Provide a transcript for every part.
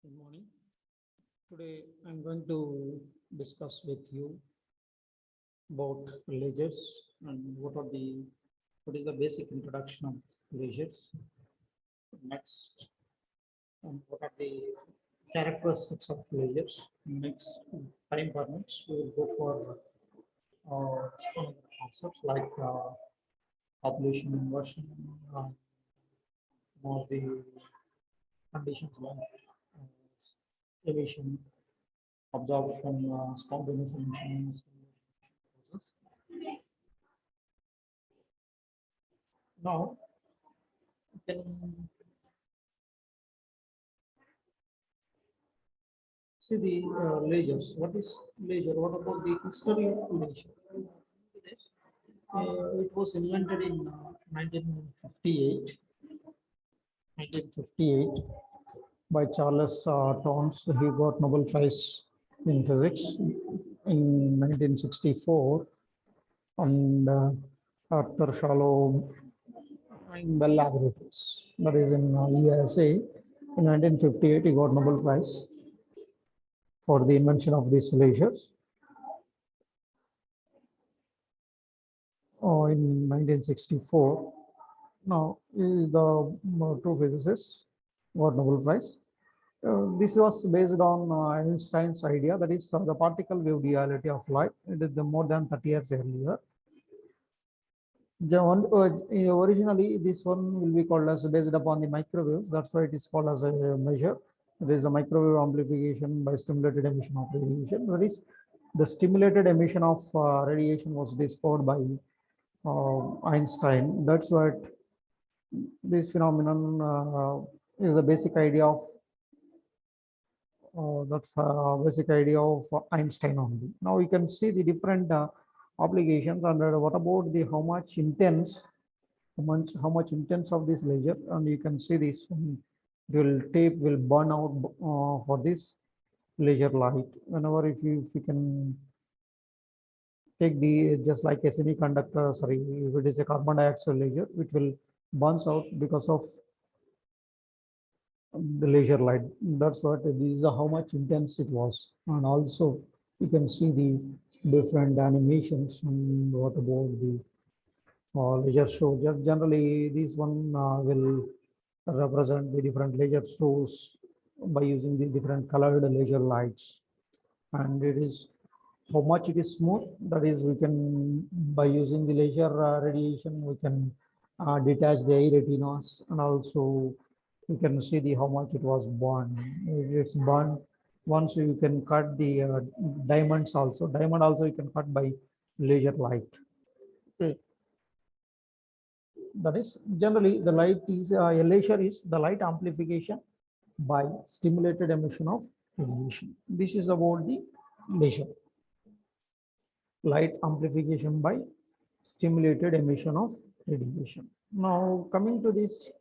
Good morning. Today I'm going to discuss with you about lasers and what is the basic introduction of lasers. Next, and what are the characteristics of lasers. Next, time permits, we will go for other concepts like population inversion, more the conditions like emission, absorption, spontaneous emission process. Now, then see the lasers. What is laser? What about the history of laser? It was invented in 1958. 1958 by Charles Townes. He got Nobel Prize in physics in 1964, and Arthur Shalom in Bell Laboratories, that is in USA. In 1958, he got Nobel Prize for the invention of these lasers. In 1964, now the two physicists got Nobel Prize. This was based on Einstein's idea, that is the particle wave duality of light. It is more than 30 years earlier. Originally, this one will be called as based upon the microwave. That's why it is called as a measure. There is a microwave amplification by stimulated emission of radiation. That is, the stimulated emission of radiation was discovered by Einstein. That's what this phenomenon is the basic idea of basic idea of Einstein only. Now you can see the different applications, and what about the how much intense of this laser, and you can see this will tape will burn out for this laser light. Whenever if you can take the just like a semiconductor, sorry, if it is a carbon dioxide laser, it will burns out because of the laser light. That's what this is how much intense it was, and also you can see the different animations. And what about the laser show? Just generally, this one will represent the different laser shows by using the different colored laser lights, and it is how much it is smooth. That is, we can by using the laser radiation, we can detach the eye retinas, and also you can see the how much it was burned. It's burned. Once you can cut the diamonds also. Diamond also you can cut by laser light. Okay. That is generally the light is a laser is the light amplification by stimulated emission of radiation. This is about the laser. Light amplification by stimulated emission of radiation. Now coming to this,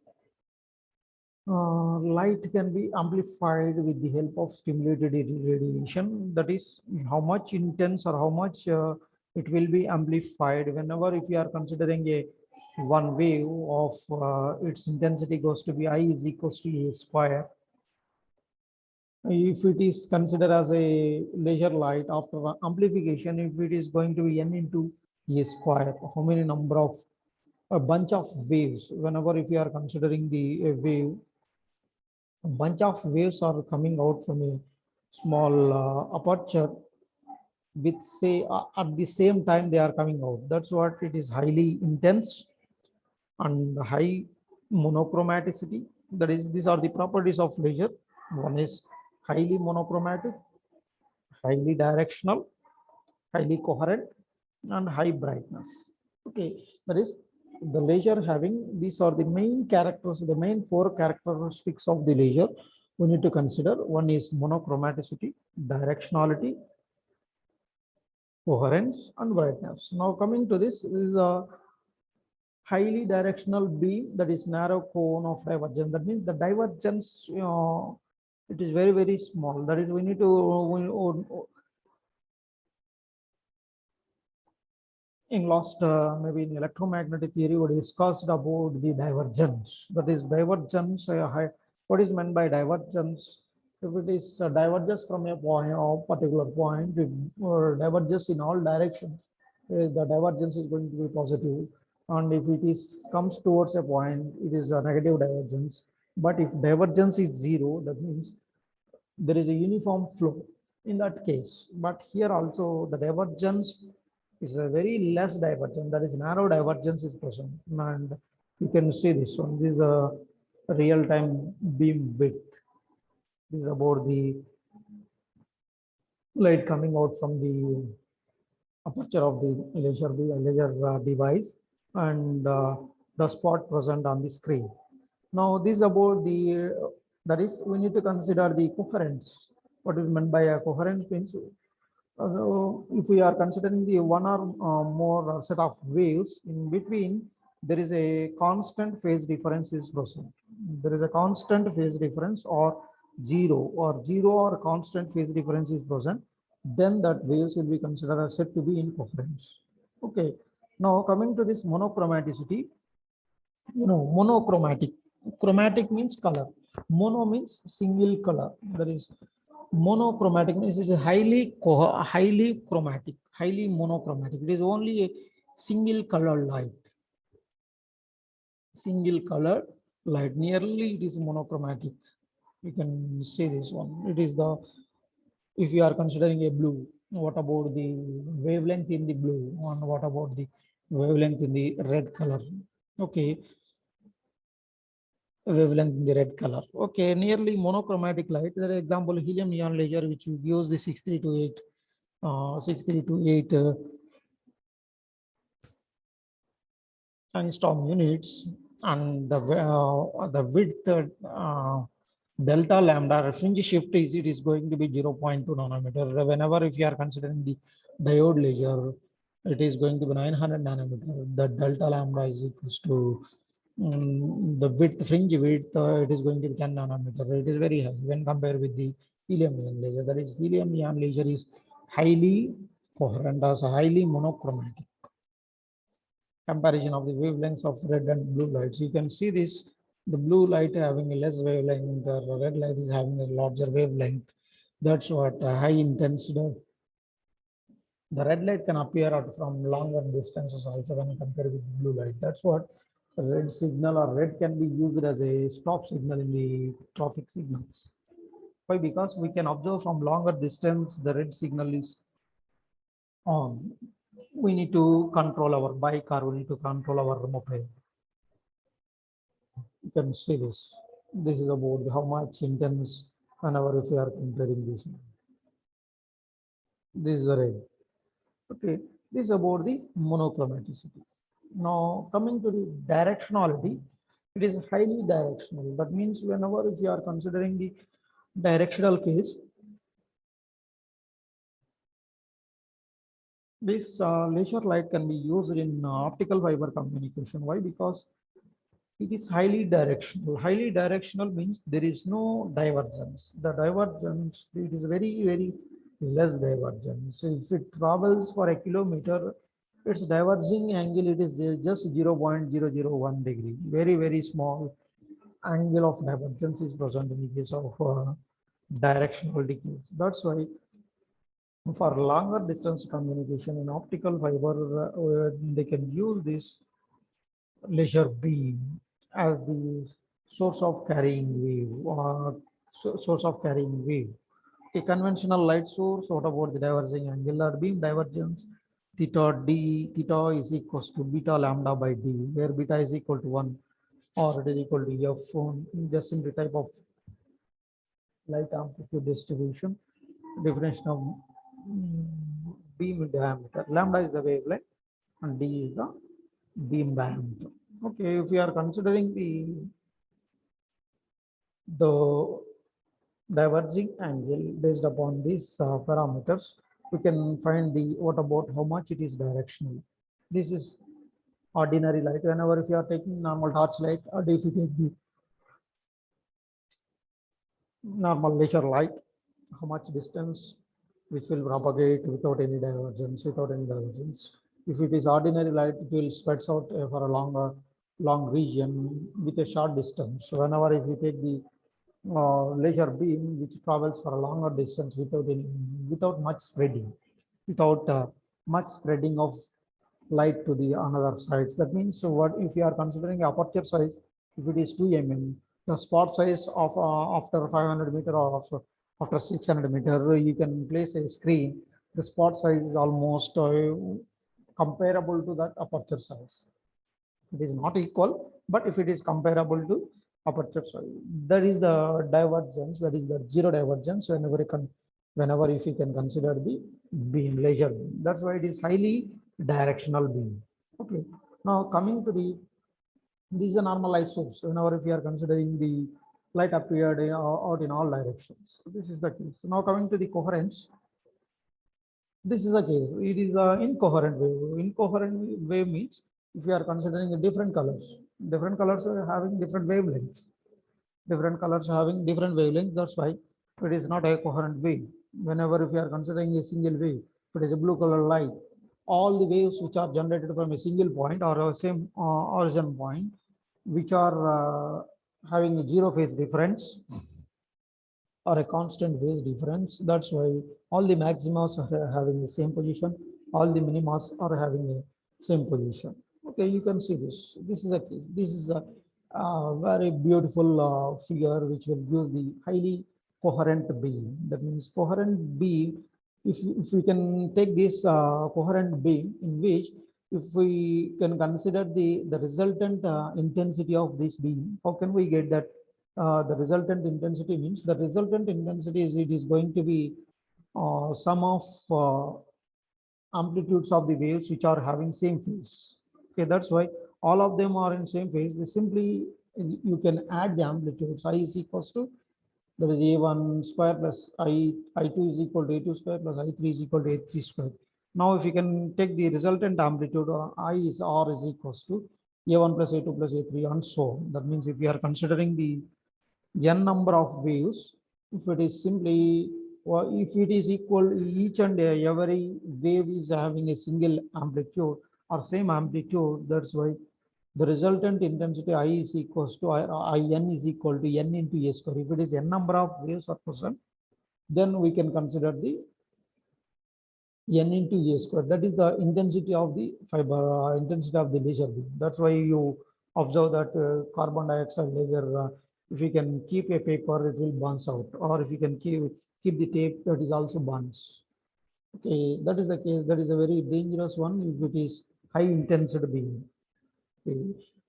light can be amplified with the help of stimulated radiation. That is how much intense or how much it will be amplified. Whenever if you are considering a one wave of its intensity goes to be I is equals to A square. If it is considered as a laser light, after amplification, if it is going to be n into A square, how many number of a bunch of waves, whenever if you are considering the wave, a bunch of waves are coming out from a small aperture with say at the same time they are coming out. That's what it is, highly intense and high monochromaticity. That is, these are the properties of laser. One is highly monochromatic, highly directional, highly coherent, and high brightness. Okay, that is the laser having these are the main characters, the main four characteristics of the laser we need to consider. One is monochromaticity, directionality, coherence, and brightness. Now coming to this is a highly directional beam, that is narrow cone of divergence. That means the divergence, it is very, very small. That is, we need to, in last, maybe in electromagnetic theory, we discussed about the divergence. That is divergence, what is meant by divergence? If it is diverges from a point or particular point, it diverges in all directions, the divergence is going to be positive. And if it is comes towards a point, it is a negative divergence. But if divergence is zero, that means there is a uniform flow in that case. But here also the divergence is a very less divergence, that is narrow divergence is present. And you can see this one. This is a real-time beam width. This is about the light coming out from the aperture of the laser device, and the spot present on the screen. Now this is about the that is, we need to consider the coherence. What is meant by a coherence means, if we are considering the one or more set of waves, in between there is a constant phase difference is present. There is a constant phase difference or zero or constant phase difference is present, then that waves will be considered as said to be in coherence. Okay. Now coming to this monochromaticity, monochromatic. Chromatic means color. Mono means single color. That is, monochromatic means it is highly chromatic, highly monochromatic. It is only a single color light. Single color light. Nearly it is monochromatic. You can see this one. It is the, if you are considering a blue, what about the wavelength in the blue, and what about the wavelength in the red color? Okay. Wavelength in the red color. Okay, nearly monochromatic light. For example, helium neon laser, which we use the 6328 angstrom units, and the width delta lambda fringe shift is, it is going to be 0.2 nanometer. Whenever if you are considering the diode laser, it is going to be 900 nanometer. The delta lambda is equals to the width, fringe width, it is going to be 10 nanometer. It is very high when compared with the helium neon laser. That is, helium neon laser is highly coherent, as highly monochromatic. Comparison of the wavelengths of red and blue lights. You can see this, the blue light having a less wavelength, the red light is having a larger wavelength. That's what high intensity. The red light can appear from longer distances also when compared with blue light. That's what red signal or red can be used as a stop signal in the traffic signals. Why? Because we can observe from longer distance the red signal is on. We need to control our bike or we need to control our moped. You can see this. This is about how much intense whenever if you are comparing this. This is the red. Okay, this is about the monochromaticity. Now coming to the directionality, it is highly directional. That means whenever if you are considering the directional case, this laser light can be used in optical fiber communication. Why? Because it is highly directional. Highly directional means there is no divergence. The divergence, it is very less divergence. If it travels for a kilometer, its diverging angle, it is just 0.001 degree. Very small angle of divergence is present in the case of directional decays. That's why for longer distance communication in optical fiber, they can use this laser beam as the source of carrying wave or source of carrying wave. A conventional light source, what about the diverging angular beam divergence? Theta is equals to beta lambda by d, where beta is equal to 1 or it is equal to f on just in the type of light amplitude distribution. Definition of beam diameter. Lambda is the wavelength and d is the beam diameter. Okay, if we are considering the diverging angle based upon these parameters, we can find the what about how much it is directional. This is ordinary light. Whenever if you are taking normal torch light, or if you take the normal laser light, how much distance which will propagate without any divergence, If it is ordinary light, it will spreads out for a long region with a short distance. So whenever if we take the laser beam which travels for a longer distance without much spreading, without much spreading of light to the another sides. That means, so what if you are considering aperture size, if it is 2 mm, the spot size of after 500 meter or after 600 meter, you can place a screen. The spot size is almost comparable to that aperture size. It is not equal, but if it is comparable to aperture size, that is the divergence, that is the zero divergence whenever you can, whenever if you can consider the beam, laser beam. That's why it is highly directional beam. Okay. Now coming to the, this is a normal light source. Whenever if you are considering the light appeared out in all directions. So this is the case. Now coming to the coherence, this is the case. It is an incoherent wave. Incoherent wave means if you are considering the different colors are having different wavelengths. Different colors are having different wavelengths. That's why it is not a coherent wave. Whenever if you are considering a single wave, if it is a blue color light, all the waves which are generated from a single point or a same origin point, which are having a zero phase difference or a constant phase difference. That's why all the maximas are having the same position, all the minimas are having the same position. Okay, you can see this. This is a case. This is a very beautiful figure which will use the highly coherent beam. That means coherent beam. If we can take this coherent beam in which if we can consider the resultant intensity of this beam, how can we get that? The resultant intensity means the resultant intensity is it is going to be sum of amplitudes of the waves which are having same phase. Okay, that's why all of them are in same phase. They simply you can add the amplitudes. I is equals to, that is a1 square plus I2 is equal to a2 square plus I3 is equal to a3 square. Now if you can take the resultant amplitude, I is r is equals to a1 plus a2 plus a3 and so on. That means if you are considering the n number of waves, if it is simply, or if it is equal, each and every wave is having a single amplitude or same amplitude, that's why the resultant intensity I is equals to In is equal to n into a square. If it is n number of waves are present, then we can consider the n into a square. That is the intensity of the fiber, intensity of the laser beam. That's why you observe that carbon dioxide laser, if you can keep a paper, it will bounce out. Or if you can keep the tape, that is also burns. Okay, that is the case. That is a very dangerous one if it is high intensity beam. Okay,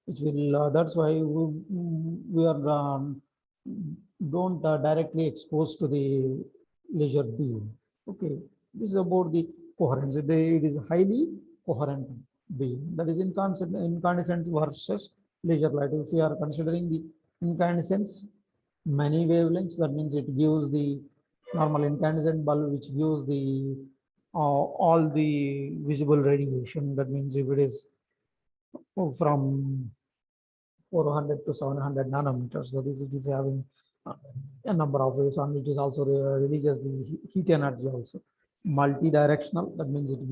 which will, that's why we are don't directly exposed to the laser beam. Okay, this is about the coherence. It is highly coherent beam. That is incandescent versus laser light. If we are considering the incandescence, many wavelengths, that means it gives the normal incandescent bulb, which gives the all the visible radiation. That means if it is from 400 to 700 nanometers, that is, it is having a number of waves, and it is also releases the heat energy also. Multi-directional, that means it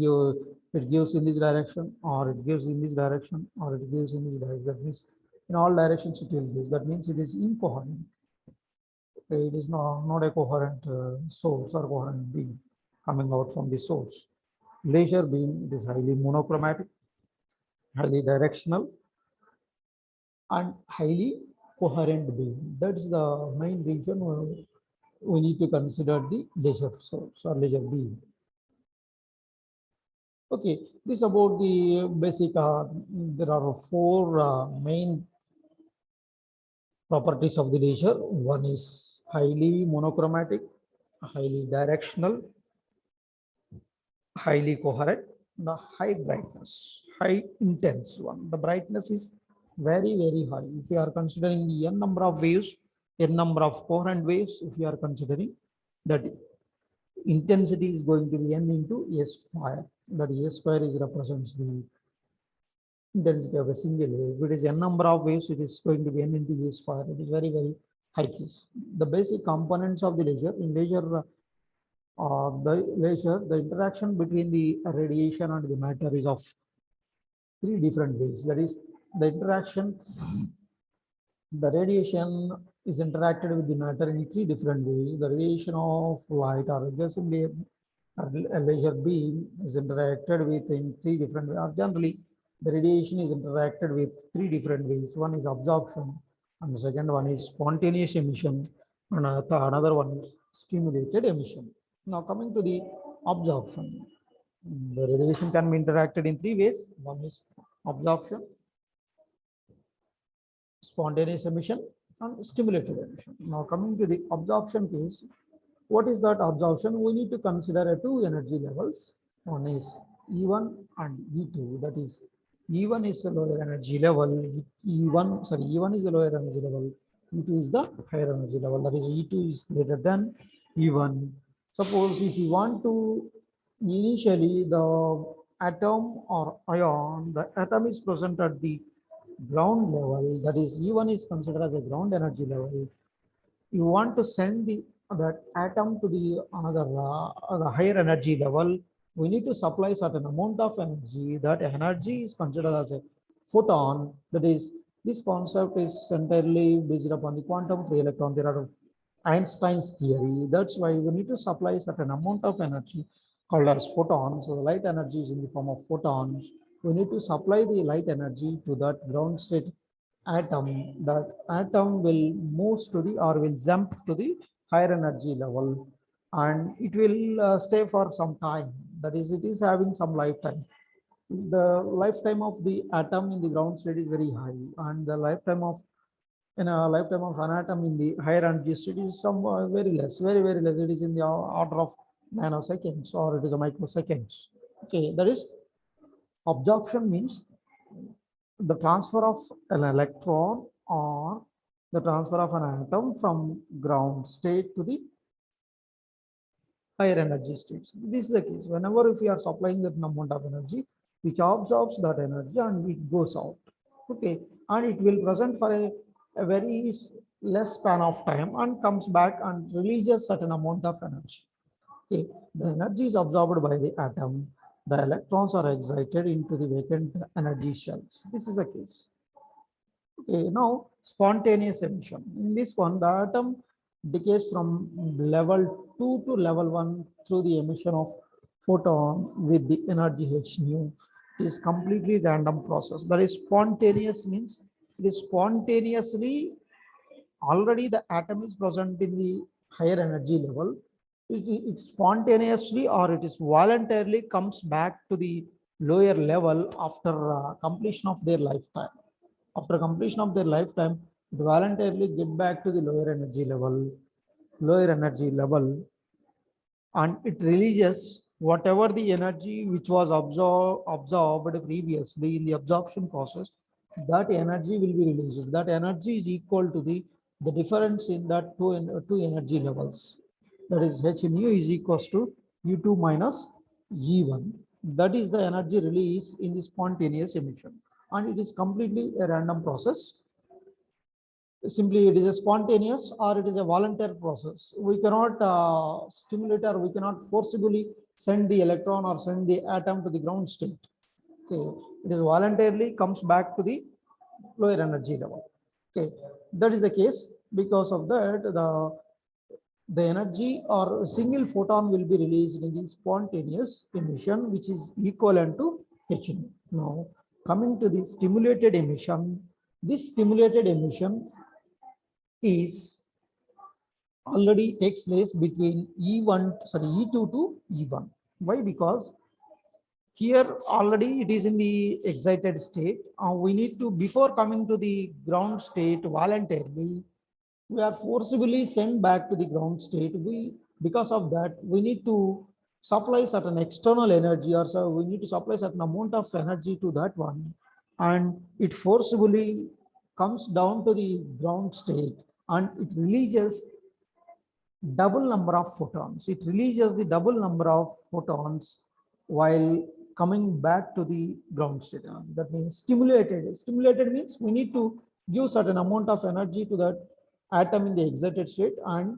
gives in this direction, or it gives in this direction, or it gives in this direction. That means in all directions it will give. That means it is incoherent. Okay, it is not a coherent source or coherent beam coming out from the source. Laser beam, it is highly monochromatic, highly directional, and highly coherent beam. That's the main reason we need to consider the laser source or laser beam. Okay, this about the basic. There are four main properties of the laser. One is highly monochromatic, highly directional, highly coherent, the high brightness, high intense one. The brightness is very, very high. If you are considering the n number of waves, n number of coherent waves, if you are considering that intensity is going to be n into a square. That a square is represents the intensity of a single wave. If it is n number of waves, it is going to be n into a square. It is very, very high case. The basic components of the laser, in laser, the interaction between the radiation and the matter is of three different ways. That is, the interaction The radiation is interacted with the matter in three different ways. The radiation of light or just simply a laser beam is interacted with in three different ways. Or generally, the radiation is interacted with three different ways. One is absorption, and the second one is spontaneous emission, and another one is stimulated emission. Now coming to the absorption, the radiation can be interacted in three ways. One is absorption, spontaneous emission, and stimulated emission. Now coming to the absorption case, what is that absorption? We need to consider two energy levels. One is E1 and E2. That is, E1 is the lower energy level. E1 is the lower energy level. E2 is the higher energy level. That is, E2 is greater than E1. Suppose if you want to initially the atom or ion, the atom is present at the ground level. That is, E1 is considered as a ground energy level. You want to send that atom to the another the higher energy level, we need to supply certain amount of energy. That energy is considered as a photon. That is, this concept is entirely based upon the quantum free electron theory of Einstein's theory. That's why we need to supply certain amount of energy called as photons. So the light energy is in the form of photons. We need to supply the light energy to that ground state atom. That atom will move to the or will jump to the higher energy level, and it will stay for some time. That is, it is having some lifetime. The lifetime of the atom in the ground state is very high, and the lifetime of an atom in the higher energy state is some very less, very less. It is in the order of nanoseconds, or it is a microseconds. Okay, that is, absorption means the transfer of an electron or the transfer of an atom from ground state to the higher energy states. This is the case. Whenever if we are supplying that amount of energy, which absorbs that energy and it goes out. Okay, and it will present for a very less span of time and comes back and releases certain amount of energy. Okay, the energy is absorbed by the atom. The electrons are excited into the vacant energy shells. This is the case. Okay, now spontaneous emission. In this one, the atom decays from level 2 to level 1 through the emission of photon with the energy h nu. It is completely random process. That is, spontaneous means it is spontaneously, already the atom is present in the higher energy level. It spontaneously or it is voluntarily comes back to the lower level after completion of their lifetime. After completion of their lifetime, it voluntarily get back to the lower energy level, and it releases whatever the energy which was absorbed previously in the absorption process. That energy will be released. That energy is equal to the difference in that two energy levels. That is, h nu is equals to u2 minus e1. That is the energy released in the spontaneous emission, and it is completely a random process. Simply, it is a spontaneous or it is a volunteer process. We cannot stimulate or we cannot forcibly send the electron or send the atom to the ground state. Okay, it is voluntarily comes back to the lower energy level. Okay, that is the case. Because of that, the energy or single photon will be released in the spontaneous emission, which is equivalent to h nu. Now, coming to the stimulated emission, this stimulated emission is already takes place between E2 to E1. Why? Because here already it is in the excited state. We need to, before coming to the ground state voluntarily, we are forcibly sent back to the ground state. Because of that, we need to supply certain external energy, or so we need to supply certain amount of energy to that one, and it forcibly comes down to the ground state, and it releases double number of photons. It releases the double number of photons while coming back to the ground state. That means stimulated. Stimulated means we need to give certain amount of energy to that atom in the excited state, and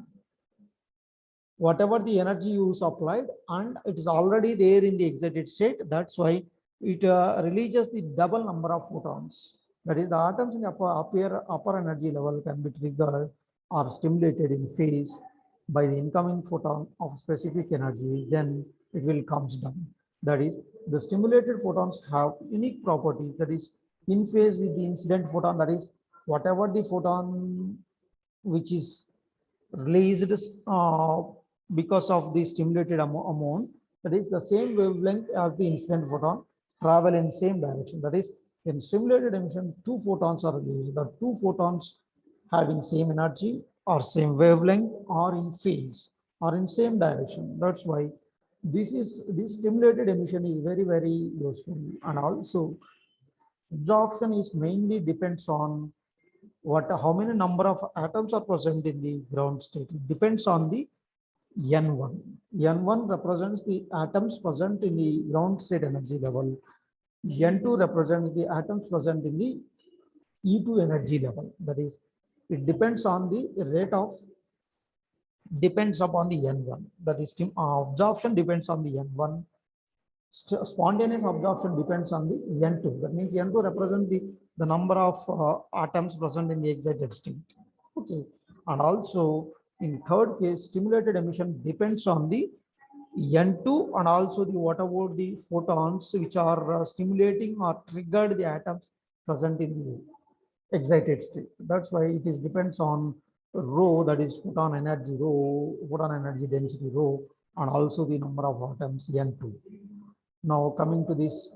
whatever the energy you supplied, and it is already there in the excited state. That's why it releases the double number of photons. That is, the atoms in the upper energy level can be triggered or stimulated in phase by the incoming photon of specific energy, then it will comes down. That is, the stimulated photons have unique properties, that is in phase with the incident photon, that is whatever the photon which is released because of the stimulated amount, that is the same wavelength as the incident photon, travel in same direction. That is, in stimulated emission, two photons are released. The two photons having same energy or same wavelength or in phase or in same direction. That's why this stimulated emission is very useful. And also absorption is mainly depends on how many number of atoms are present in the ground state. It depends on the N1. N1 represents the atoms present in the ground state energy level. N2 represents the atoms present in the E2 energy level. That is, it depends on the rate of, depends upon the N1. That is, absorption depends on the N1. Spontaneous absorption depends on the N2. That means N2 represents the number of atoms present in the excited state. Okay. And also in third case, stimulated emission depends on the N2 and also the what about the photons which are stimulating or triggered the atoms present in the excited state. That's why it is depends on rho, that is photon energy rho, photon energy density rho, and also the number of atoms N2. Now coming to this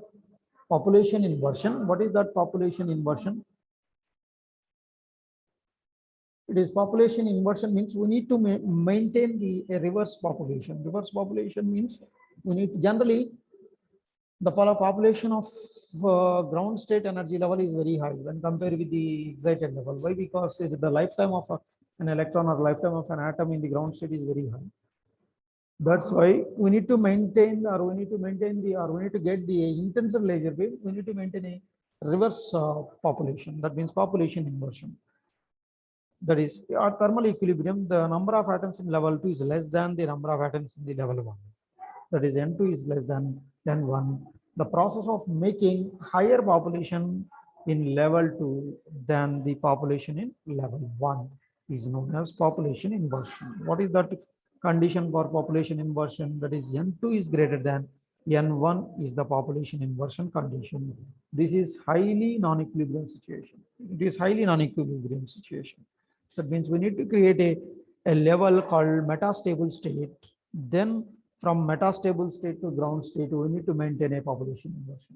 population inversion. What is that population inversion? It is population inversion means we need to maintain the reverse population. Reverse population means we need generally the population of ground state energy level is very high when compared with the excited level. Why? Because the lifetime of an electron or lifetime of an atom in the ground state is very high. That's why we need to maintain, or we need to get the intensive laser wave. We need to maintain a reverse population. That means population inversion. That is, at thermal equilibrium, the number of atoms in level 2 is less than the number of atoms in the level 1. That is, N2 is less than N1. The process of making higher population in level 2 than the population in level 1 is known as population inversion. What is that condition for population inversion? That is, N2 is greater than N1 is the population inversion condition. This is highly non-equilibrium situation. It is highly non-equilibrium situation. That means we need to create a level called metastable state. Then from metastable state to ground state, we need to maintain a population inversion.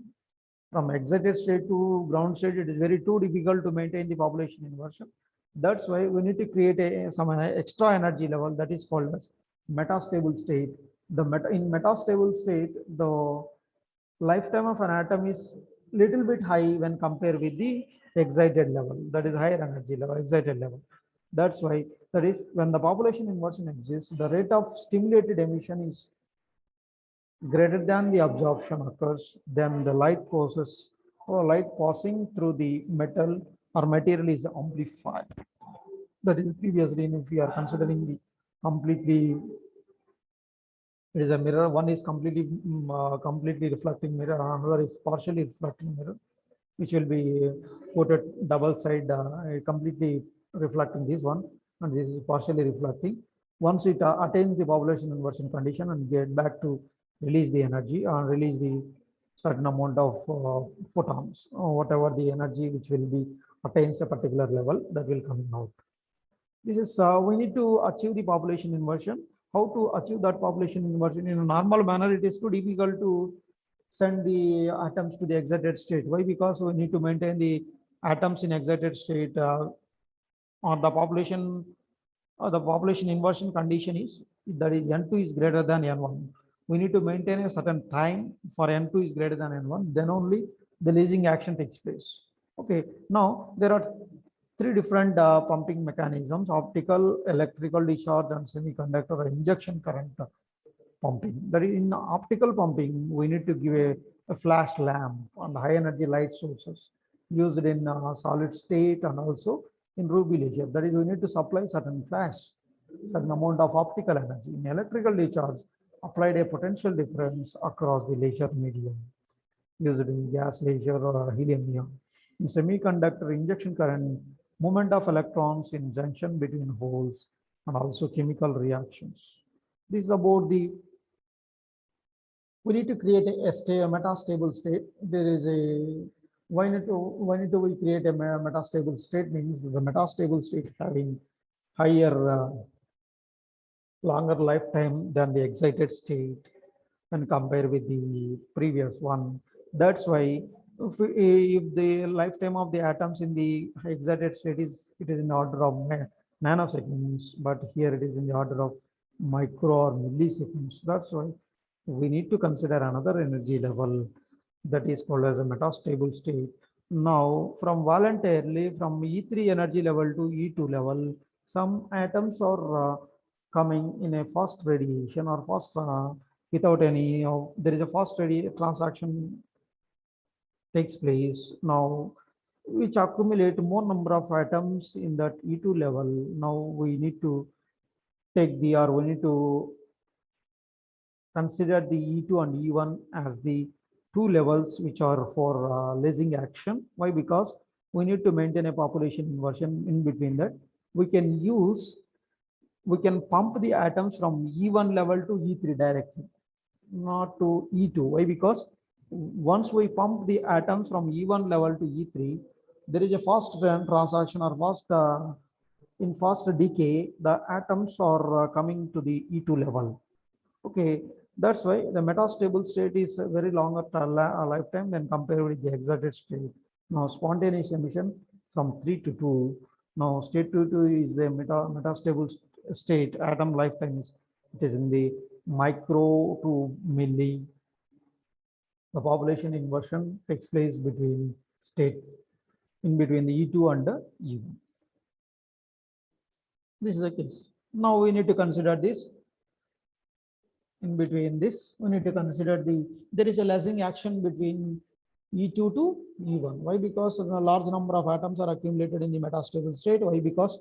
From excited state to ground state, it is very too difficult to maintain the population inversion. That's why we need to create some extra energy level that is called as metastable state. In metastable state, the lifetime of an atom is little bit high when compared with the excited level. That is higher energy level, excited level. That's why, that is, when the population inversion exists, the rate of stimulated emission is greater than the absorption occurs, then the light process or light passing through the metal or material is amplified. That is, previously, if we are considering the completely, it is a mirror. One is completely reflecting mirror, another is partially reflecting mirror, which will be put at double side, completely reflecting this one, and this is partially reflecting. Once it attains the population inversion condition and get back to release the energy or release the certain amount of photons, or whatever the energy which will be attains a particular level, that will come out. This is we need to achieve the population inversion. How to achieve that population inversion? In a normal manner, it is too difficult to send the atoms to the excited state. Why? Because we need to maintain the atoms in excited state, or the population inversion condition is that is N2 is greater than N1. We need to maintain a certain time for N2 is greater than N1, then only the lasing action takes place. Okay, now there are three different pumping mechanisms: optical, electrical discharge, and semiconductor or injection current pumping. That is, in optical pumping, we need to give a flash lamp and high energy light sources used in solid state and also in Ruby laser. That is, we need to supply certain flash, certain amount of optical energy. In electrical discharge, applied a potential difference across the laser medium used in gas laser or helium neon. In semiconductor, injection current, movement of electrons in junction between holes, and also chemical reactions. This is about the, we need to create a metastable state. There is a, why need to we create a metastable state means the metastable state having higher longer lifetime than the excited state when compared with the previous one. That's why if the lifetime of the atoms in the excited state is, it is in the order of nanoseconds, but here it is in the order of micro or milliseconds. That's why we need to consider another energy level that is called as a metastable state. Now, from voluntarily from E3 energy level to E2 level, some atoms are coming in a fast radiation or fast without any there is a fast transaction takes place now, which accumulate more number of atoms in that E2 level. Now we need to take the, or we need to consider the E2 and E1 as the two levels which are for lasing action. Why? Because we need to maintain a population inversion in between that. We can use, we can pump the atoms from E1 level to E3 directly, not to E2. Why? Because once we pump the atoms from E1 level to E3, there is a fast transaction or fast in fast decay, the atoms are coming to the E2 level. Okay, that's why the metastable state is a very longer lifetime than compared with the excited state. Now, spontaneous emission from 3 to 2. Now, state 2 is the metastable state. Atom lifetime is, it is in the micro to milli. The population inversion takes place between state, in between the E2 and the E1. This is the case. Now we need to consider this. In between this, we need to consider the, there is a lasing action between E2 to E1. Why? Because a large number of atoms are accumulated in the metastable state. Why? Because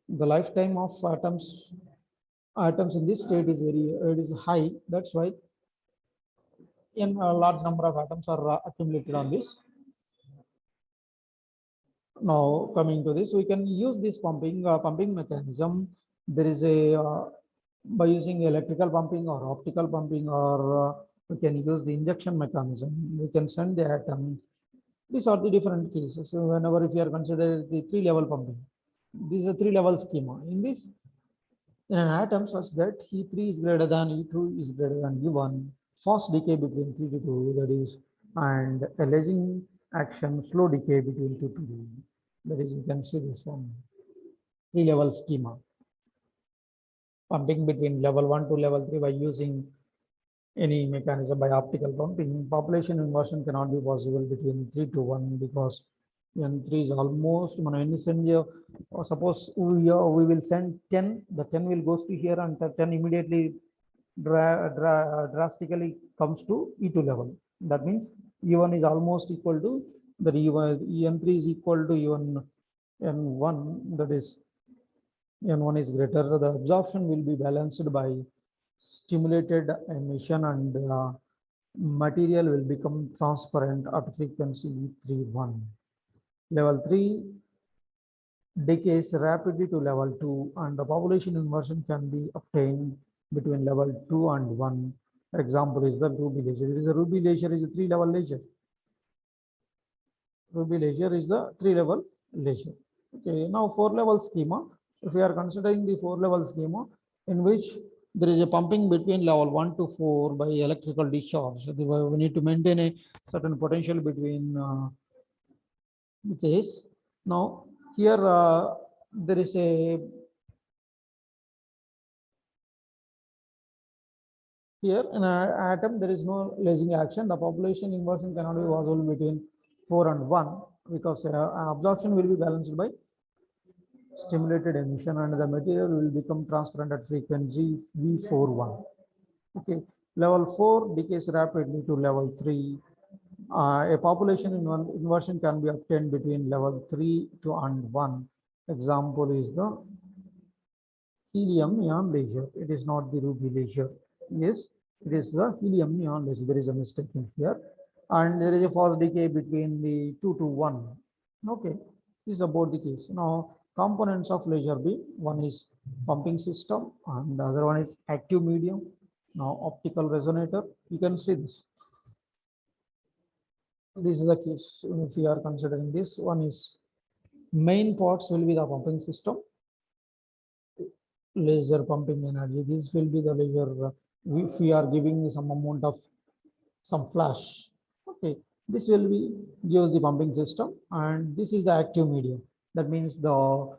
the lifetime of atoms in this state is very, it is high. That's why in a large number of atoms are accumulated on this. Now coming to this, we can use this pumping mechanism. There is a by using electrical pumping or optical pumping, or we can use the injection mechanism. We can send the atom. These are the different cases. So whenever if you are considering the 3-level pumping, this is a 3-level schema. In this, in an atom such that E3 is greater than E2 is greater than E1, fast decay between 3 to 2, that is, and a lasing action, slow decay between 2 to 2. That is, you can see this one 3-level schema. Pumping between level 1 to level 3 by using any mechanism by optical pumping. Population inversion cannot be possible between 3 to 1 because when 3 is almost, when you send you, or suppose we will send 10, the 10 will goes to here and the 10 immediately drastically comes to E2 level. That means E1 is almost equal to the En3 is equal to E1 N1, that is N1 is greater. The absorption will be balanced by stimulated emission and material will become transparent at frequency E31. Level 3 decays rapidly to level 2 and the population inversion can be obtained between level 2 and 1. Example is the Ruby laser. It is a Ruby laser is a 3-level laser. Ruby laser is the 3-level laser. Okay, now 4-level schema. If we are considering the 4-level schema in which there is a pumping between level 1 to 4 by electrical discharge. We need to maintain a certain potential between the case. Now here there is a, here in an atom there is no lasing action. The population inversion cannot be possible between 4 and 1 because absorption will be balanced by stimulated emission and the material will become transparent at frequency V41. Okay, level 4 decays rapidly to level 3. A population inversion can be obtained between level 3 to and 1. Example is the helium neon laser. It is not the Ruby laser. Yes, it is the helium neon laser. There is a mistake in here. And there is a fast decay between the 2 to 1. Okay, this is about the case. Now, components of laser beam, one is pumping system and the other one is active medium. Now, optical resonator, you can see this. This is the case. If you are considering this, one is main parts will be the pumping system, laser pumping energy. This will be the laser. If we are giving some amount of some flash, okay, this will be give the pumping system, and this is the active medium. That means the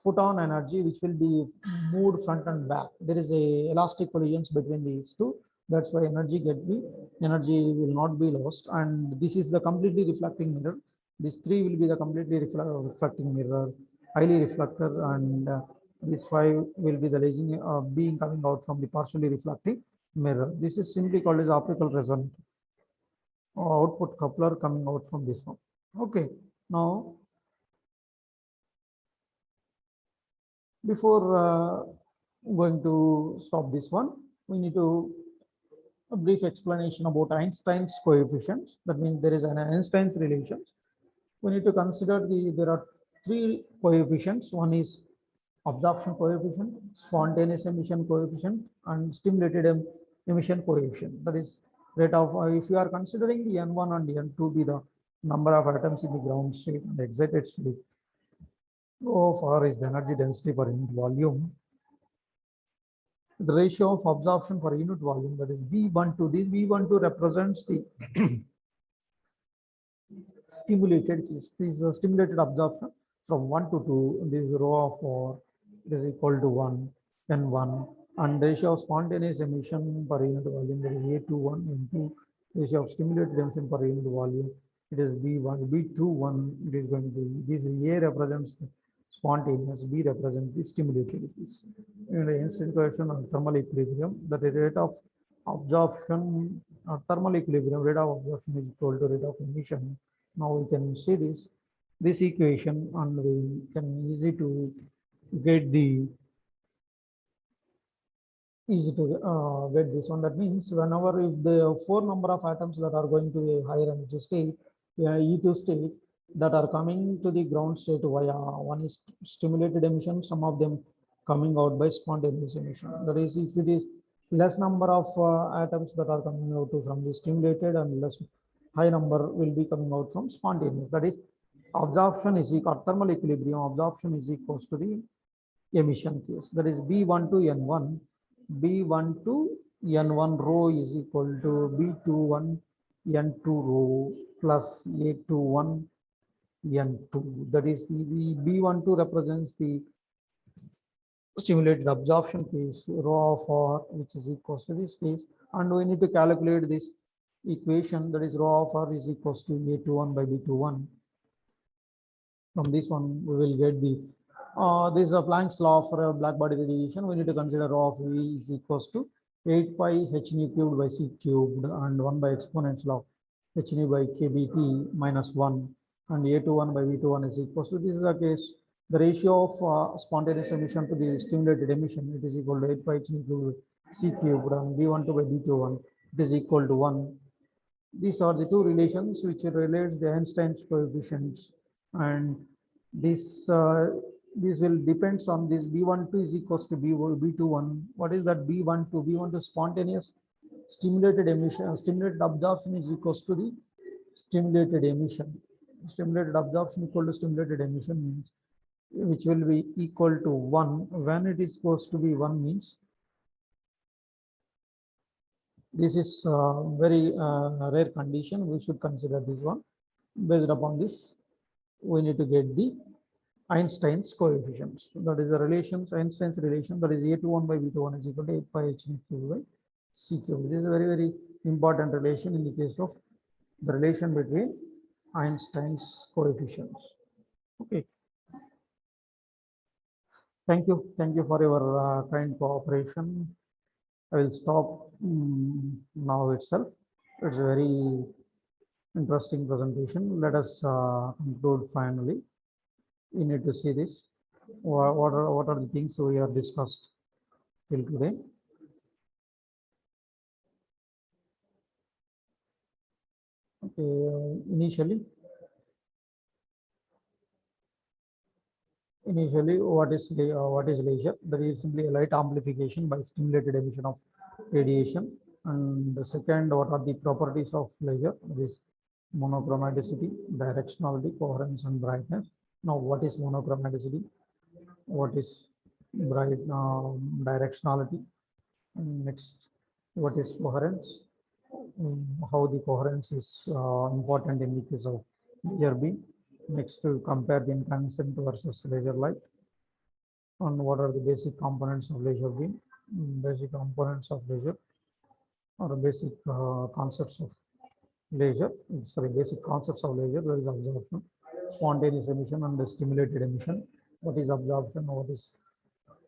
photon energy which will be moved front and back. There is a elastic collisions between these two. That's why energy will not be lost. And this is the completely reflecting mirror. These three will be the completely reflecting mirror, highly reflector, and this five will be the lasing being coming out from the partially reflecting mirror. This is simply called as optical resonance output coupler coming out from this one. Okay, now before going to stop this one, we need to a brief explanation about Einstein's coefficients. That means there is an Einstein's relations. We need to consider there are three coefficients. One is absorption coefficient, spontaneous emission coefficient, and stimulated emission coefficient. That is rate of, if you are considering the N1 and N2 be the number of atoms in the ground state and excited state, O of R is the energy density per unit volume. The ratio of absorption per unit volume, that is B12. This B12 represents the stimulated case. This stimulated absorption from 1 to 2. This rho of 4 is equal to 1, N1. And ratio of spontaneous emission per unit volume, that is A21, N2. Ratio of stimulated emission per unit volume, it is B1, B21. It is going to be, this A represents spontaneous, B represents the stimulated case. In the instant coefficient of thermal equilibrium, the rate of absorption, thermal equilibrium, rate of absorption is equal to rate of emission. Now we can see this equation, and we can easy to get get this one. That means whenever if the four number of atoms that are going to a higher energy state, E2 state, that are coming to the ground state via one is stimulated emission, some of them coming out by spontaneous emission. That is, if it is less number of atoms that are coming out from the stimulated, and less high number will be coming out from spontaneous. That is, absorption is equal thermal equilibrium. Absorption is equals to the emission case. That is B12 N1. B12 N1 rho is equal to B21 N2 rho plus A21 N2. That is the B12 represents the stimulated absorption case, rho of R, which is equals to this case. And we need to calculate this equation, that is rho of R is equals to A21 by B21. From this one, we will get the this is a Planck's law for a black body radiation. We need to consider rho of V is equals to 8 pi h nu cubed by c cubed and 1 by exponential of h nu by kBt minus 1, and A21 by V21 is equals to, this is the case, the ratio of spontaneous emission to the stimulated emission, it is equal to 8 pi h nu cubed c cubed, and B12 by B21, it is equal to 1. These are the two relations which relates the Einstein's coefficients, and this will depends on this B12 is equals to B21. What is that B12? B12 spontaneous stimulated emission, stimulated absorption is equals to the stimulated emission. Stimulated absorption equal to stimulated emission means, which will be equal to 1. When it is supposed to be 1 means, this is very rare condition. We should consider this one. Based upon this, we need to get the Einstein's coefficients. That is the relations, Einstein's relation, that is A21 by B21 is equal to 8 pi h nu cubed by c cubed. This is a very, very important relation in the case of the relation between Einstein's coefficients. Okay. Thank you. Thank you for your kind cooperation. I will stop now itself. It's a very interesting presentation. Let us conclude finally. You need to see this. What are the things we have discussed till today? Okay, initially, Initially, what is laser? That is simply a light amplification by stimulated emission of radiation. And the second, what are the properties of laser? That is monochromaticity, directionality, coherence, and brightness. Now, what is monochromaticity? What is directionality? And next, what is coherence? How the coherence is important in the case of laser beam. Next, to compare the incandescent versus laser light. And what are the basic components of laser beam? Basic components of laser, or basic concepts of laser. Sorry, basic concepts of laser. There is absorption, spontaneous emission, and the stimulated emission. What is absorption? What is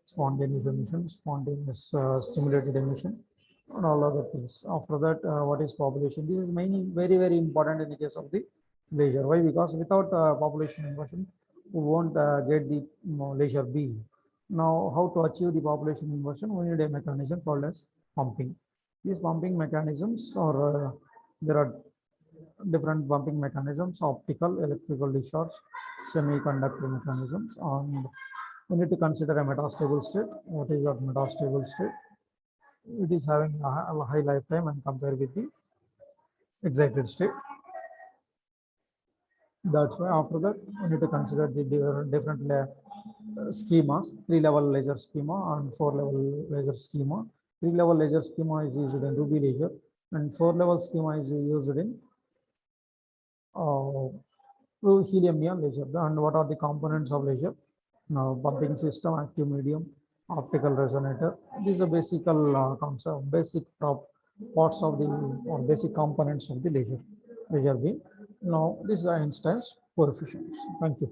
spontaneous emission? Spontaneous stimulated emission, and all other things. After that, what is population? This is mainly very important in the case of the laser. Why? Because without population inversion, we won't get the laser beam. Now, how to achieve the population inversion? We need a mechanism called as pumping. These pumping mechanisms are there are different pumping mechanisms: optical, electrical discharge, semiconductor mechanisms, and we need to consider a metastable state. What is that metastable state? It is having a high lifetime and compared with the excited state. That's why after that we need to consider the different schemas: 3-level laser schema and 4-level laser schema. 3-level laser schema is used in ruby laser, and 4-level schema is used in helium neon laser. And what are the components of laser? Now, pumping system, active medium, optical resonator. These are basic concept, basic parts of the or basic components of the laser beam. Now, this is the Einstein's coefficients. Thank you.